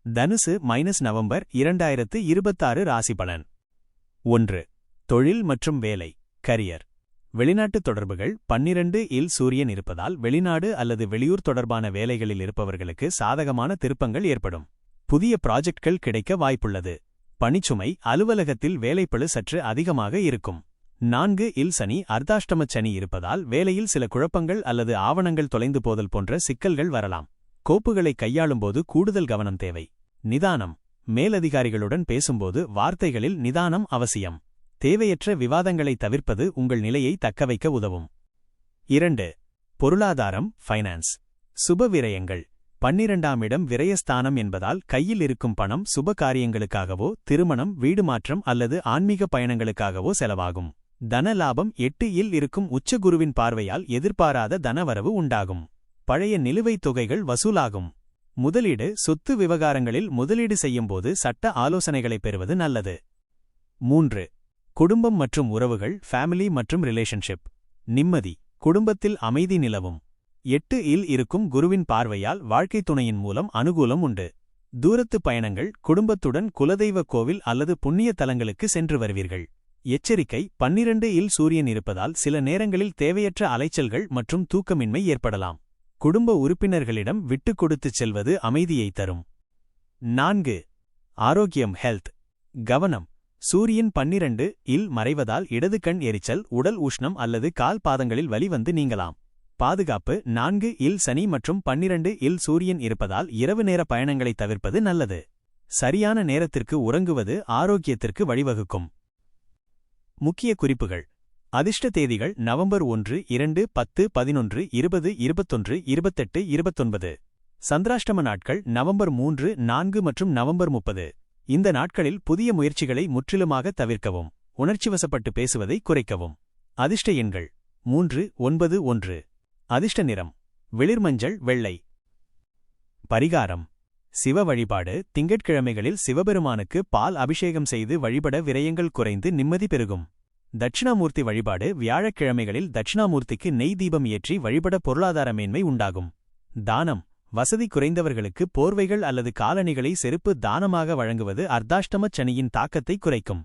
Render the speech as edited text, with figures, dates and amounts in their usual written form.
தனுசு -நவம்பர் 2026 ராசி பலன். 1. தொழில் மற்றும் வேலை கரியர். வெளிநாட்டு தொடர்புகள் 12 இல் சூரியன் இருப்பதால் வெளிநாடு அல்லது வெளியூர் தொடர்பான வேலைகளில் இருப்பவர்களுக்கு சாதகமான திருப்பங்கள் ஏற்படும். புதிய ப்ராஜெக்ட்கள் கிடைக்க வாய்ப்புள்ளது. பணிச்சுமை அலுவலகத்தில் வேலைப்பளு சற்று அதிகமாக இருக்கும். 4 இல் சனி அர்த்தாஷ்டமச் சனி இருப்பதால் வேலையில் சில குழப்பங்கள் அல்லது ஆவணங்கள் தொலைந்து போதல் போன்ற சிக்கல்கள் வரலாம். கோப்புகளை கையாளும்போது கூடுதல் கவனம் தேவை. நிதானம். மேலதிகாரிகளுடன் பேசும்போது வார்த்தைகளில் நிதானம் அவசியம். தேவையற்ற விவாதங்களை தவிர்ப்பது உங்கள் நிலையை தக்கவைக்க உதவும். 2. பொருளாதாரம் ஃபைனான்ஸ். சுப விரயங்கள். 12ஆம் இடம் விரயஸ்தானம் என்பதால் கையில் இருக்கும் பணம் சுப காரியங்களுக்காகவோ திருமணம் வீடு மாற்றம் அல்லது ஆன்மீக பயணங்களுக்காகவோ செலவாகும். தன லாபம் 8 இல் இருக்கும் உச்சகுருவின் பார்வையால் எதிர்பாராத தனவரவு உண்டாகும். பழைய நிலுவைத் தொகைகள் வசூலாகும். முதலீடு சொத்து விவகாரங்களில் முதலீடு செய்யும்போது சட்ட ஆலோசனைகளை பெறுவது நல்லது. 3. குடும்பம் மற்றும் உறவுகள் ஃபேமிலி மற்றும் ரிலேஷன்ஷிப். நிம்மதி. குடும்பத்தில் அமைதி நிலவும். 8 இல் இருக்கும் குருவின் பார்வையால் வாழ்க்கைத் துணையின் மூலம் அனுகூலம் உண்டு. தூரத்து பயணங்கள் குடும்பத்துடன் குலதெய்வ கோவில் அல்லது புண்ணிய தலங்களுக்கு சென்று வருவீர்கள். எச்சரிக்கை. 12 இல் சூரியன் இருப்பதால் சில நேரங்களில் தேவையற்ற அலைச்சல்கள் மற்றும் தூக்கமின்மை ஏற்படலாம். குடும்ப உறுப்பினர்களிடம் விட்டுக் கொடுத்துச் செல்வது அமைதியை தரும். 4. ஆரோக்கியம் ஹெல்த். கவனம். சூரியன் 12 இல் மறைவதால் இடது கண் எரிச்சல் உடல் உஷ்ணம் அல்லது கால் பாதங்களில் வலி வந்து நீங்கலாம். பாதுகாப்பு. 4 இல் சனி மற்றும் 12 இல் சூரியன் இருப்பதால் இரவு நேர பயணங்களை தவிர்ப்பது நல்லது. சரியான நேரத்திற்கு உறங்குவது ஆரோக்கியத்திற்கு வழிவகுக்கும். முக்கிய குறிப்புகள். அதிர்ஷ்ட தேதிகள் நவம்பர் 1, 2, 10, 11, 20, 21, 28, 29. சந்திராஷ்டம நாட்கள் நவம்பர் 3, 4 மற்றும் நவம்பர் 30. இந்த நாட்களில் புதிய முயற்சிகளை முற்றிலுமாக தவிர்க்கவும். உணர்ச்சிவசப்பட்டு பேசுவதை குறைக்கவும். அதிர்ஷ்ட எண்கள் 3, 9, 1. அதிர்ஷ்ட நிறம் வெளிர்மஞ்சள் வெள்ளை. பரிகாரம். சிவ வழிபாடு. திங்கட்கிழமைகளில் சிவபெருமானுக்கு பால் அபிஷேகம் செய்து வழிபட விரயங்கள் குறைந்து நிம்மதி பெருகும். தட்சிணாமூர்த்தி வழிபாடு. வியாழக்கிழமைகளில் தட்சிணாமூர்த்திக்கு நெய் தீபம் ஏற்றி வழிபட பொருளாதார மேன்மை உண்டாகும். தானம். வசதி குறைந்தவர்களுக்கு போர்வைகள் அல்லது காலணிகளை செருப்பு தானமாக வழங்குவது அர்த்தாஷ்டமச் சனியின் தாக்கத்தை குறைக்கும்.